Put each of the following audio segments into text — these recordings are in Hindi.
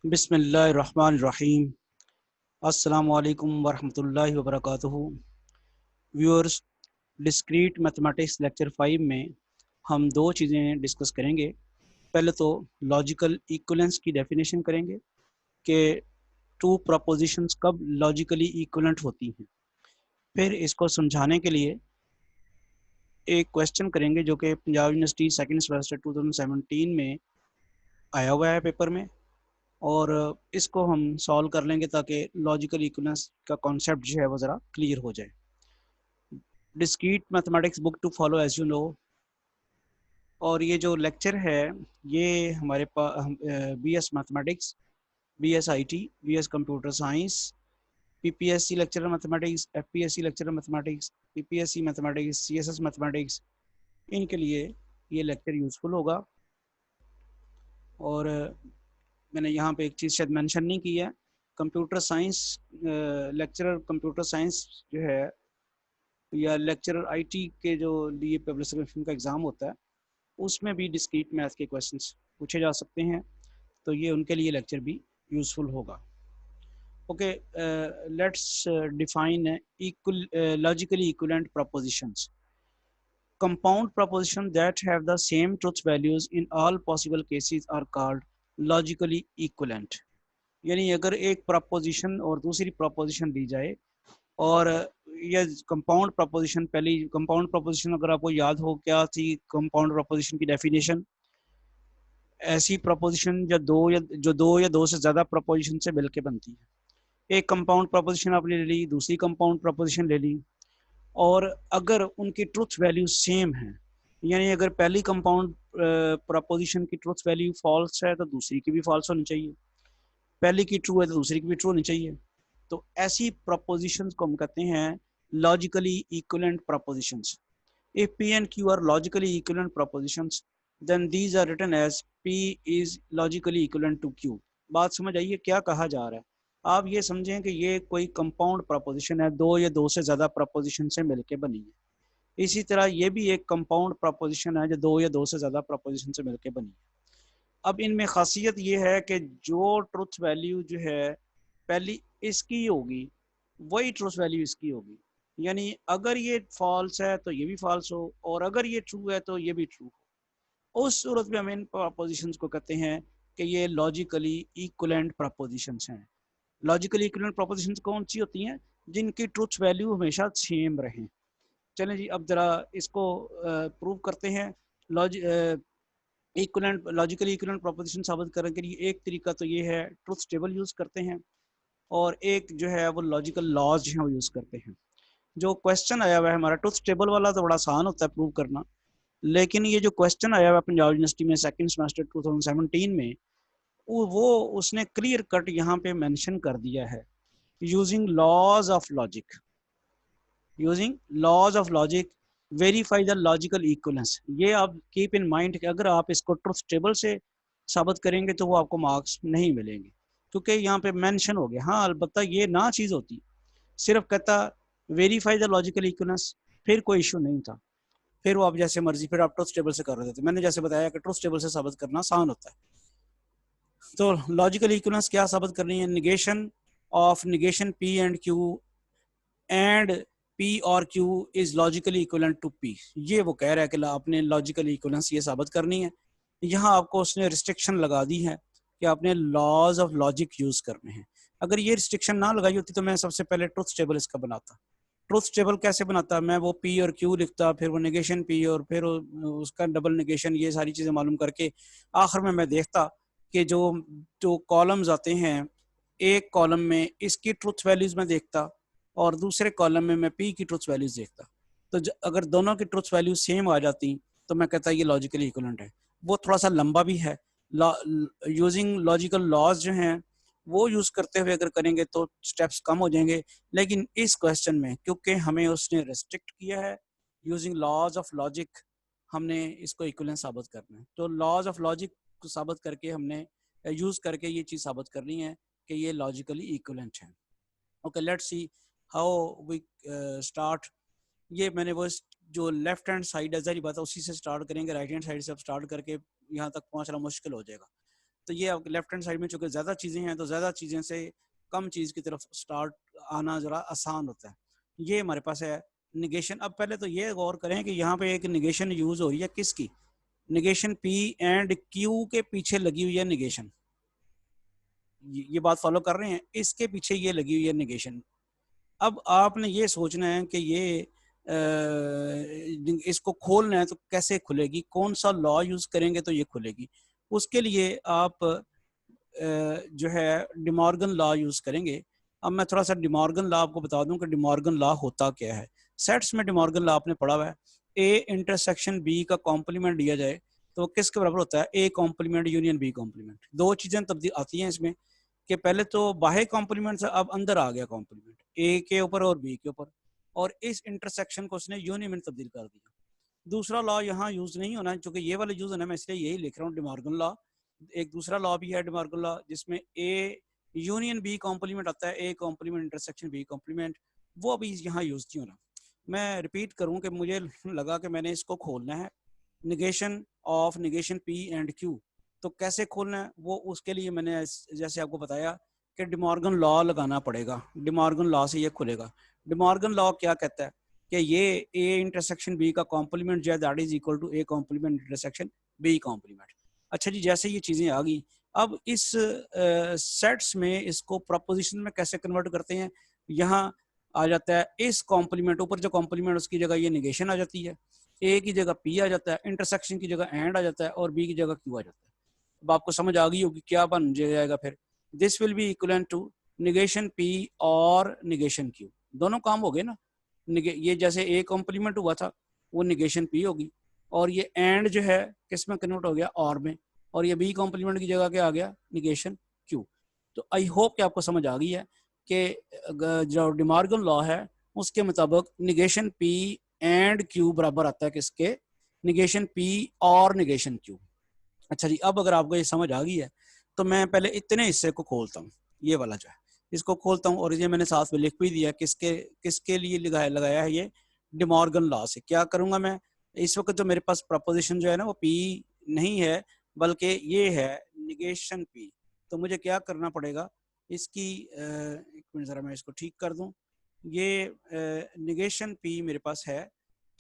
बिस्मिल्लाहिर्रहमानिर्रहीम। अस्सलामु अलैकुम वरहमतुल्लाहि वबरकातुहू। व्यूअर्स, डिस्क्रीट मैथमेटिक्स लेक्चर 5 में हम दो चीज़ें डिस्कस करेंगे। पहले तो लॉजिकल इक्विवेलेंस की डेफिनेशन करेंगे कि टू प्रपोजिशंस कब लॉजिकली इक्विवेलेंट होती हैं। फिर इसको समझाने के लिए एक क्वेश्चन करेंगे जो कि पंजाब यूनिवर्सिटी सेकंड सेमेस्टर 2017 में आया हुआ है पेपर में, और इसको हम सॉल्व कर लेंगे ताकि लॉजिकल इक्विवेलेंस का कॉन्सेप्ट जो है वो ज़रा क्लियर हो जाए। Discrete mathematics book to follow as you know. और ये जो लेक्चर है ये हमारे पास BS mathematics, BS IT, BS computer science, PPSC lecturer mathematics, FPSC lecturer mathematics, PPSC mathematics, CSS mathematics, इनके लिए ये लेक्चर यूज़फुल होगा। और मैंने यहाँ पे एक चीज़ शायद मेंशन नहीं की है, computer science lecturer computer science जो है या लेक्चरर IT के जो लिए पब्लिक सर्विस का एग्ज़ाम होता है उसमें भी डिस्क्रीट मैथ के क्वेश्चंस पूछे जा सकते हैं, तो ये उनके लिए लेक्चर भी यूज़फुल होगा। Okay, let's define equal logically equivalent propositions. Compound propositions that have the same truth values in all possible cases are called logically equivalent. यानी अगर एक प्रपोजिशन और दूसरी प्रपोजिशन दी जाए और ये कंपाउंड प्रपोजिशन, पहली कंपाउंड प्रपोजिशन अगर आपको याद हो क्या थी कंपाउंड प्रपोजिशन की डेफिनेशन, ऐसी प्रपोजिशन जो दो या दो से ज़्यादा प्रपोजिशन से मिलकर बनती है। एक कंपाउंड प्रपोजिशन आपने ले ली, दूसरी कंपाउंड प्रपोजिशन ले ली, और अगर उनकी ट्रुथ वैल्यू सेम है, यानी अगर पहली कंपाउंड प्रपोजिशन की ट्रुथ वैल्यू फॉल्स है तो दूसरी की भी फॉल्स होनी चाहिए, पहली की ट्रू है तो दूसरी की भी ट्रू होनी चाहिए। तो ऐसी प्रपोजिशंस को हम कहते हैं logically equivalent propositions. If P and Q are logically equivalent propositions, then these are written as P is logically equivalent to Q. बात समझ आइए क्या कहा जा रहा है? आप ये समझें कि ये कोई कंपाउंड प्रपोजिशन है, दो या दो से ज़्यादा प्रपोजिशन से मिलके बनी है। इसी तरह ये भी एक कंपाउंड प्रपोजिशन है जो दो या दो से ज़्यादा प्रपोजिशन से मिलके बनी है। अब इनमें खासियत ये है कि जो ट्रुथ वैल्यू जो है पहली इसकी होगी वही ट्रुथ वैल्यू इसकी होगी, यानी अगर ये फॉल्स है तो ये भी फॉल्स हो, और अगर ये ट्रू है तो ये भी ट्रू हो। उस सूरत में हम इन प्रपोजिशंस को कहते हैं कि ये लॉजिकली इक्विवेलेंट प्रपोजिशंस हैं। लॉजिकली इक्विवेलेंट प्रपोजिशंस कौन सी होती हैं? जिनकी ट्रुथ वैल्यू हमेशा सेम रहे। चलें जी, अब जरा इसको प्रूव करते हैं। इक्विवेलेंट लॉजिकली इक्विवेलेंट प्रोपोजिशन साबित करने के लिए एक तरीका तो ये है ट्रुथ टेबल यूज़ करते हैं, और एक जो है वो लॉजिकल लॉज जो है वो यूज़ करते हैं। जो क्वेश्चन आया हुआ है हमारा ट्रुथ टेबल वाला तो बड़ा आसान होता है प्रूव करना, लेकिन ये जो क्वेश्चन आया हुआ है पंजाब यूनिवर्सिटी में सेकंड सेमेस्टर 2017 में, वो उसने क्लियर कट यहाँ पे मेंशन कर दिया है using laws of logic. Using laws of logic verify the logical equivalence. ये आप कीप इन माइंड कि अगर आप इसको ट्रुथ टेबल से साबित करेंगे तो वो आपको मार्क्स नहीं मिलेंगे, क्योंकि यहाँ पे मेंशन हो गया। हाँ, अलबत्ता ये ना चीज़ होती, सिर्फ कहता वेरीफाई द लॉजिकल इक्विवेलेंस, फिर कोई इशू नहीं था, फिर वो आप जैसे मर्जी फिर आप ट्रुथ टेबल से कर रहे थे। मैंने जैसे बताया कि ट्रुथ टेबल से साबित करना आसान होता है। तो लॉजिकल इक्विवेलेंस क्या साबित करनी है? Negation of negation P and Q and P और Q is logically equivalent to P। ये वो कह रहा है कि आपने लॉजिकल इक्विवेलेंस ये साबित करनी है। यहाँ आपको उसने रिस्ट्रिक्शन लगा दी है कि आपने लॉज ऑफ लॉजिक यूज करने हैं। अगर ये रिस्ट्रिक्शन ना लगाई होती तो मैं सबसे पहले ट्रुथ टेबल इसका बनाता। ट्रुथ टेबल कैसे बनाता? मैं वो P और Q लिखता, फिर वो निगेशन P और फिर उसका डबल निगेशन, ये सारी चीज़ें मालूम करके आखिर में मैं देखता कि जो जो कॉलम्स आते हैं, एक कॉलम में इसकी ट्रुथ वैल्यूज में देखता और दूसरे कॉलम में मैं P की ट्रुथ वैल्यूज देखता। तो अगर दोनों की ट्रुथ वैल्यू सेम आ जाती तो मैं कहता ये लॉजिकली इक्विवेलेंट है। वो थोड़ा सा लंबा भी है। यूजिंग लॉजिकल लॉज जो हैं वो यूज करते हुए अगर करेंगे तो स्टेप्स कम हो जाएंगे, लेकिन इस क्वेश्चन में क्योंकि हमें उसने रेस्ट्रिक्ट किया है यूजिंग लॉज ऑफ लॉजिक, हमने इसको इक्विवेलेंट साबित करना है। तो लॉज ऑफ लॉजिक को साबित करके हमने यूज करके ये चीज साबित करनी है कि ये लॉजिकली इक्विवेलेंट है। Okay, let's see how we start. ये मैंने वो जो लेफ्ट हैंड साइड है, जरी बात है उसी से स्टार्ट करेंगे, राइट हैंड साइड से अब स्टार्ट करके यहाँ तक पहुँचना मुश्किल हो जाएगा। तो ये आपके लेफ्ट हैंड साइड में चूंकि ज़्यादा चीज़ें हैं तो ज़्यादा चीज़ें से कम चीज़ की तरफ स्टार्ट आना ज़रा आसान होता है। ये हमारे पास है निगेशन। अब पहले तो ये गौर करें कि यहाँ पे एक निगेशन यूज़ हो रही है किसकी, निगेशन पी एंड क्यू के पीछे लगी हुई है निगेशन। ये बात फॉलो कर रहे हैं, इसके पीछे ये लगी हुई है निगेशन। अब आपने ये सोचना है कि ये इसको खोलना है तो कैसे खुलेगी, कौन सा लॉ यूज करेंगे तो ये खुलेगी। उसके लिए आप जो है डिमॉर्गन लॉ यूज करेंगे। अब मैं थोड़ा सा डिमॉर्गन लॉ आपको बता दूं कि डिमॉर्गन लॉ होता क्या है। सेट्स में डिमॉर्गन लॉ आपने पढ़ा हुआ है, ए इंटरसेक्शन बी का कॉम्प्लीमेंट दिया जाए तो किसके बराबर होता है, A complement union B complement. दो चीजें तब्दील आती हैं इसमें कि पहले तो बाहर कॉम्प्लीमेंट से अब अंदर आ गया कॉम्प्लीमेंट ए के ऊपर और बी के ऊपर, और इस इंटरसेक्शन को उसने यूनियन में तब्दील कर दिया। दूसरा लॉ यहाँ यूज नहीं होना, क्योंकि ये वाला यूज होना, मैं इसलिए यही लिख रहा हूँ डिमॉर्गन लॉ। एक दूसरा लॉ भी है डिमॉर्गन लॉ जिसमें ए यूनियन बी कॉम्प्लीमेंट आता है, A complement intersection B complement, वो अभी यहाँ यूज नहीं होना। मैं रिपीट करूँ कि मुझे लगा कि मैंने इसको खोलना है, negation of negation P and Q. तो कैसे खोलना है वो, उसके लिए मैंने जैसे आपको बताया कि डिमॉर्गन लॉ लगाना पड़ेगा। डिमॉर्गन लॉ से ये खुलेगा। डिमॉर्गन लॉ क्या कहता है कि ये ए इंटरसेक्शन बी का कॉम्प्लीमेंट जो है that is equal to A complement intersection B complement. अच्छा जी, जैसे ये चीज़ें आ गई, अब इस सेट्स में इसको प्रपोजिशन में कैसे कन्वर्ट करते हैं। यहाँ आ जाता है इस कॉम्प्लीमेंट, ऊपर जो कॉम्प्लीमेंट उसकी जगह ये निगेशन आ जाती है, ए की जगह पी आ जाता है, इंटरसेक्शन की जगह एंड आ जाता है, और बी की जगह क्यू आ जाता है। अब आपको समझ आ गई होगी क्या बन जाएगा फिर, this will be equivalent to negation P और निगेशन क्यू। दोनों काम हो गए ना। ये जैसे ए कॉम्प्लीमेंट हुआ था वो निगेशन पी होगी, और ये एंड जो है किस में कन्वर्ट हो गया, और में, और ये बी कॉम्प्लीमेंट की जगह क्या आ गया, निगेशन क्यू। तो आई होप कि आपको समझ आ गई है कि जो डिमॉर्गन लॉ है उसके मुताबिक निगेशन पी एंड क्यू बराबर आता है किसके, निगेशन पी और निगेशन क्यू। अच्छा जी, अब अगर आपको ये समझ आ गई है तो मैं पहले इतने हिस्से को खोलता हूँ, ये वाला जो है इसको खोलता हूँ, और ये मैंने साथ में लिख भी दिया किसके किसके लिए लगाया है ये, डिमॉर्गन लॉ से। क्या करूंगा मैं, इस वक्त जो मेरे पास प्रपोजिशन जो है ना वो पी नहीं है बल्कि ये है निगेशन पी। तो मुझे क्या करना पड़ेगा इसकी, एक मिनट ज़रा मैं इसको ठीक कर दूं। ये निगेशन पी मेरे पास है,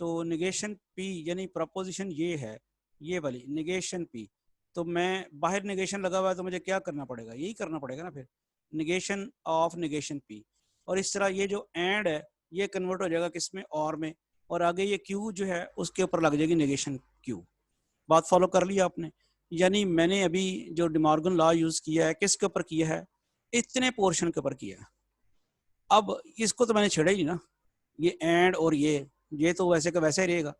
तो निगेशन पी यानी प्रपोजिशन ये है, ये वाली निगेशन पी। तो मैं बाहर निगेशन लगा हुआ है तो मुझे क्या करना पड़ेगा, यही करना पड़ेगा ना फिर, निगेशन ऑफ निगेशन पी। और इस तरह ये जो एंड है ये कन्वर्ट हो जाएगा किसमें, और में, और आगे ये क्यू जो है उसके ऊपर लग जाएगी निगेशन क्यू। बात फॉलो कर लिया आपने। यानी मैंने अभी जो डिमॉर्गन लॉ यूज किया है किसके ऊपर किया है, इतने पोर्शन के ऊपर किया है। अब इसको तो मैंने छेड़ा ही नहीं ना, ये एंड और ये तो वैसे का वैसे ही रहेगा,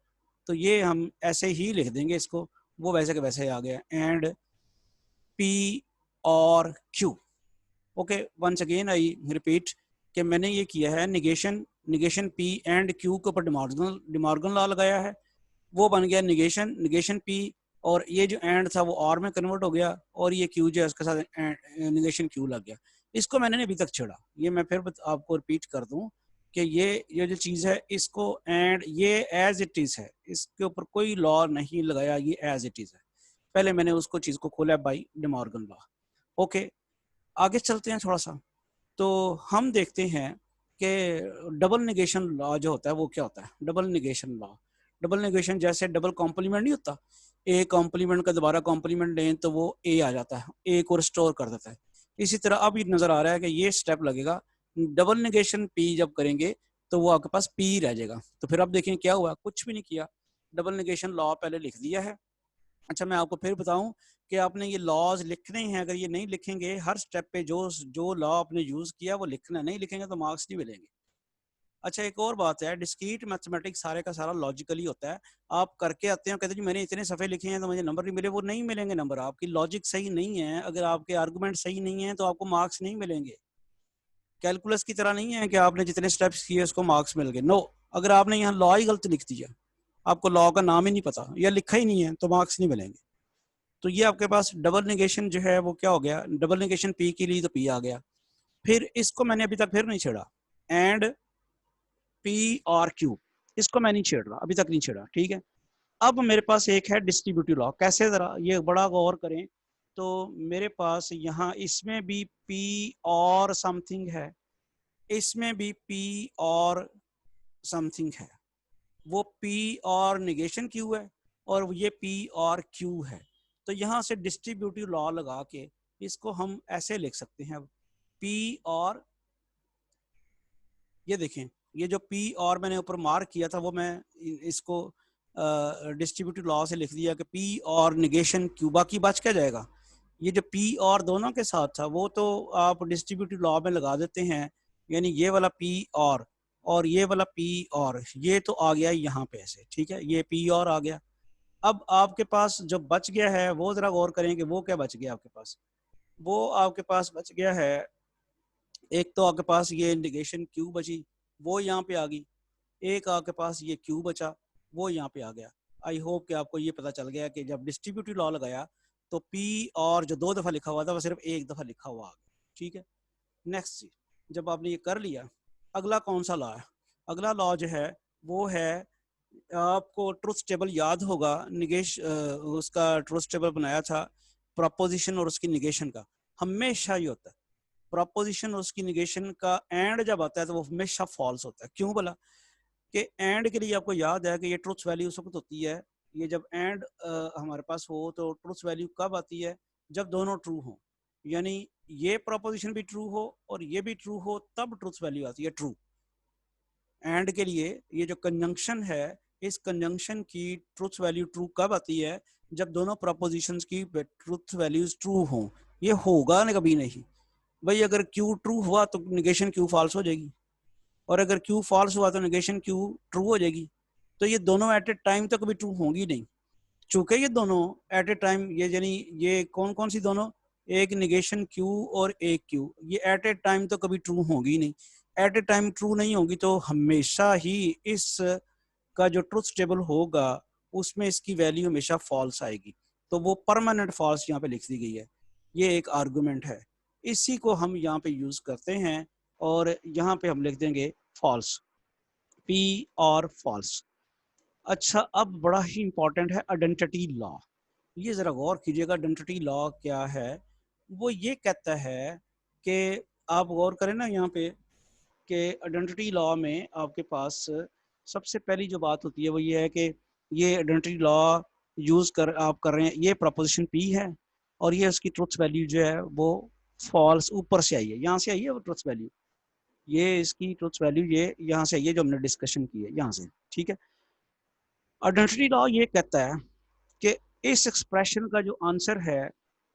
तो ये हम ऐसे ही लिख देंगे इसको, वो वैसे का वैसे ही आ गया, एंड पी और Q. Okay, once again I repeat कि मैंने ये किया है negation negation P and Q के ऊपर डिमॉर्गन लॉ लगाया है, वो बन गया निगेशन निगेशन पी, और ये जो एंड था वो और में कन्वर्ट हो गया, और ये क्यू जो है उसके साथ निगेशन क्यू लग गया। इसको मैंने अभी तक छेड़ा, ये मैं फिर आपको रिपीट कर दूं कि ये जो चीज़ है इसको एंड ये एज इट इज़ है, इसके ऊपर कोई लॉ नहीं लगाया, ये एज इट इज़ है। पहले मैंने उसको चीज़ को खोला बाई डिमॉर्गन लॉ। ओके, आगे चलते हैं थोड़ा सा। तो हम देखते हैं कि डबल निगेशन लॉ जो होता है वो क्या होता है। Double negation law, double negation जैसे डबल कॉम्प्लीमेंट नहीं होता, ए कॉम्प्लीमेंट का दोबारा कॉम्प्लीमेंट लें तो वो ए आ जाता है, ए को रिस्टोर कर देता है। इसी तरह अब ये नजर आ रहा है कि ये स्टेप लगेगा, डबल निगेशन पी जब करेंगे तो वो आपके पास पी रह जाएगा। तो फिर अब देखें क्या हुआ, कुछ भी नहीं किया, डबल निगेशन लॉ पहले लिख दिया है। अच्छा, मैं आपको फिर बताऊं कि आपने ये लॉज लिखने हैं, अगर ये नहीं लिखेंगे हर स्टेप पे जो जो लॉ आपने यूज किया वो लिखना, नहीं लिखेंगे तो मार्क्स नहीं मिलेंगे। अच्छा, एक और बात है, डिस्क्रीट मैथमेटिक्स सारे का सारा लॉजिकली होता है। आप करके आते हैं, कहते हैं जी मैंने इतने सफ़े लिखे हैं तो मुझे नंबर नहीं मिले, वो नहीं मिलेंगे नंबर, आपकी लॉजिक सही नहीं है, अगर आपके आर्गूमेंट सही नहीं है तो आपको मार्क्स नहीं मिलेंगे। कैलकुलस की तरह नहीं है कि आपने जितने स्टेप्स किए उसको मार्क्स मिल गए, नो। अगर आपने यहाँ लॉ ही गलत लिख दिया, आपको लॉ का नाम ही नहीं पता या लिखा ही नहीं है, तो मार्क्स नहीं मिलेंगे। तो ये आपके पास डबल निगेशन जो है वो क्या हो गया, डबल निगेशन पी के लिए तो पी आ गया। फिर इसको मैंने अभी तक फिर नहीं छेड़ा, एंड पी और क्यू, इसको मैं नहीं छेड़ रहा, अभी तक नहीं छेड़ा, ठीक है। अब मेरे पास एक है डिस्ट्रीब्यूटिव लॉ, कैसे, जरा ये बड़ा गौर करें तो मेरे पास यहाँ इसमें भी P और समथिंग है, इसमें भी P और समथिंग है, वो P और निगेशन Q है और ये P और Q है। तो यहाँ से डिस्ट्रीब्यूटिव लॉ लगा के इसको हम ऐसे लिख सकते हैं, P और ये देखें, ये जो P और मैंने ऊपर मार्क किया था वो मैं इसको डिस्ट्रीब्यूटिव लॉ से लिख दिया कि P और निगेशन Q, बाकी बच क्या जाएगा। ये जो P और दोनों के साथ था वो तो आप डिस्ट्रीब्यूटिव लॉ में लगा देते हैं, यानी ये वाला P और ये वाला P और ये तो आ गया यहाँ पे ऐसे, ठीक है, ये P और आ गया। अब आपके पास जो बच गया है वो जरा गौर करें कि वो क्या बच गया आपके पास। वो आपके पास बच गया है, एक तो आपके पास ये इंडिकेशन Q बची, वो यहाँ पे आ गई, एक आपके पास ये Q बचा, वो यहाँ पे आ गया। आई होप कि आपको ये पता चल गया कि जब डिस्ट्रीब्यूटिव लॉ लगाया तो P और जो 2 दफ़ा लिखा हुआ था वो सिर्फ 1 दफ़ा लिखा हुआ आ गया, ठीक है। नेक्स्ट चीज, जब आपने ये कर लिया, अगला कौन सा लॉ है? अगला लॉ जो है वो है, आपको ट्रुथ टेबल याद होगा, निगेश उसका ट्रुथ टेबल बनाया था प्रोपोजिशन और उसकी निगेशन का। हमेशा ये होता है प्रोपोजिशन और उसकी निगेशन का एंड जब आता है तो वो हमेशा फॉल्स होता है। क्यों बोला कि एंड के लिए आपको याद है कि ये ट्रुथ वैल्यू उस वक्त होती है, ये जब एंड हमारे पास हो तो ट्रुथ वैल्यू कब आती है, जब दोनों ट्रू हो, यानी ये प्रोपोजिशन भी ट्रू हो और ये भी ट्रू हो, तब ट्रुथ वैल्यू आती है ट्रू। एंड के लिए ये जो कंजंक्शन है, इस कंजंक्शन की ट्रुथ वैल्यू ट्रू कब आती है, जब दोनों प्रोपोजिशंस की ट्रुथ वैल्यूज ट्रू हो। ये होगा ना कभी नहीं भाई, अगर Q ट्रू हुआ तो निगेशन Q फॉल्स हो जाएगी, और अगर Q फॉल्स हुआ तो निगेशन Q ट्रू हो जाएगी। तो ये दोनों एट ए टाइम तो कभी ट्रू होंगी नहीं, चूंकि ये दोनों एट ए टाइम, ये यानी ये कौन कौन सी दोनों, एक निगेशन Q और एक Q, ये एट ए टाइम तो कभी ट्रू होगी नहीं। एट ए टाइम ट्रू नहीं होगी तो हमेशा ही इस का जो ट्रुथ टेबल होगा उसमें इसकी वैल्यू हमेशा फॉल्स आएगी, तो वो परमानेंट फॉल्स यहाँ पे लिख दी गई है। ये एक आर्गुमेंट है, इसी को हम यहाँ पे यूज करते हैं और यहाँ पे हम लिख देंगे फॉल्स, P और फॉल्स। अच्छा, अब बड़ा ही इंपॉर्टेंट है आइडेंटिटी लॉ। ये जरा गौर कीजिएगा, आइडेंटिटी लॉ क्या है। वो ये कहता है कि आप गौर करें ना यहाँ पे कि आइडेंटिटी लॉ में आपके पास सबसे पहली जो बात होती है वो ये है कि ये आइडेंटिटी लॉ यूज कर आप कर रहे हैं, ये प्रोपोजिशन P है और ये उसकी ट्रुथ वैल्यू जो है वो फॉल्स ऊपर से आई है, यहाँ से आई है वो ट्रुथ वैल्यू, ये इसकी ट्रुथ वैल्यू ये यहाँ से आई है जो हमने डिस्कशन की है यहाँ से, ठीक है। आइडेंटिटी लॉ ये कहता है कि इस एक्सप्रेशन का जो आंसर है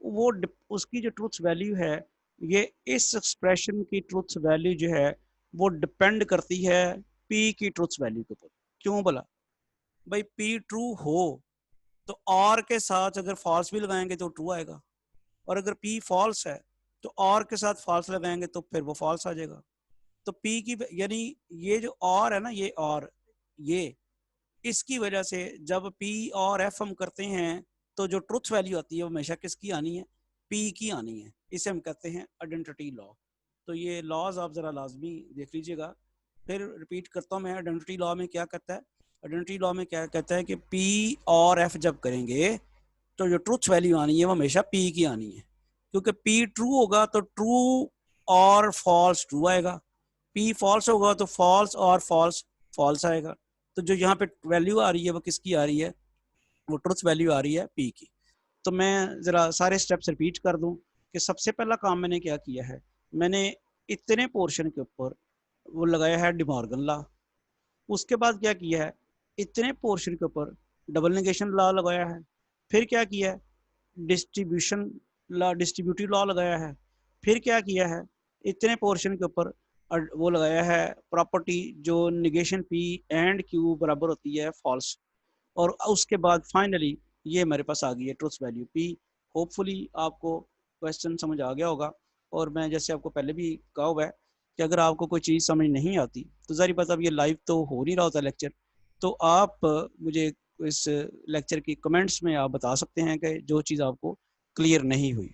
वो उसकी जो ट्रुथ वैल्यू है, ये इस एक्सप्रेशन की ट्रुथ वैल्यू जो है वो डिपेंड करती है P की ट्रुथ वैल्यू के ऊपर। क्यों बोला भाई, P ट्रू हो तो और के साथ अगर फॉल्स भी लगाएंगे तो ट्रू आएगा, और अगर P फॉल्स है तो और के साथ फॉल्स लगाएंगे तो फिर वो फॉल्स आ जाएगा। तो P की यानी ये जो और है ना, ये और ये इसकी वजह से जब P और F हम करते हैं तो जो ट्रुथ वैल्यू आती है वो हमेशा किसकी आनी है, P की आनी है। इसे हम कहते हैं आइडेंटिटी लॉ। तो ये लॉज आप जरा लाजमी देख लीजिएगा। फिर रिपीट करता हूँ मैं, आइडेंटिटी लॉ में क्या कहता है, आइडेंटिटी लॉ में क्या कहता है कि P और F जब करेंगे तो जो ट्रुथ वैल्यू आनी है वो हमेशा P की आनी है, क्योंकि P ट्रू होगा तो ट्रू और फॉल्स ट्रू आएगा, P फॉल्स होगा तो फॉल्स और फॉल्स फॉल्स आएगा। तो जो यहाँ पे वैल्यू आ रही है वो किसकी आ रही है, वो ट्रुथ वैल्यू आ रही है P की। तो मैं ज़रा सारे स्टेप्स रिपीट कर दूं कि सबसे पहला काम मैंने क्या किया है, मैंने इतने पोर्शन के ऊपर वो लगाया है डिमॉर्गन लॉ। उसके बाद क्या किया है, इतने पोर्शन के ऊपर डबल नेगेशन लॉ लगाया है। फिर क्या किया है, डिस्ट्रीब्यूशन लॉ, डिस्ट्रीब्यूटिव लॉ लगाया है। फिर क्या किया है, इतने पोर्शन के ऊपर वो लगाया है प्रॉपर्टी जो निगेशन P एंड Q बराबर होती है फॉल्स, और उसके बाद फाइनली ये हमारे पास आ गई है ट्रुथ वैल्यू P। होपफुली आपको क्वेश्चन समझ आ गया होगा, और मैं जैसे आपको पहले भी कहा हुआ है कि अगर आपको कोई चीज़ समझ नहीं आती तो ज़ाहिर बात, अब ये लाइव तो हो नहीं रहा होता लेक्चर, तो आप मुझे इस लेक्चर की कमेंट्स में आप बता सकते हैं कि जो चीज़ आपको क्लियर नहीं हुई।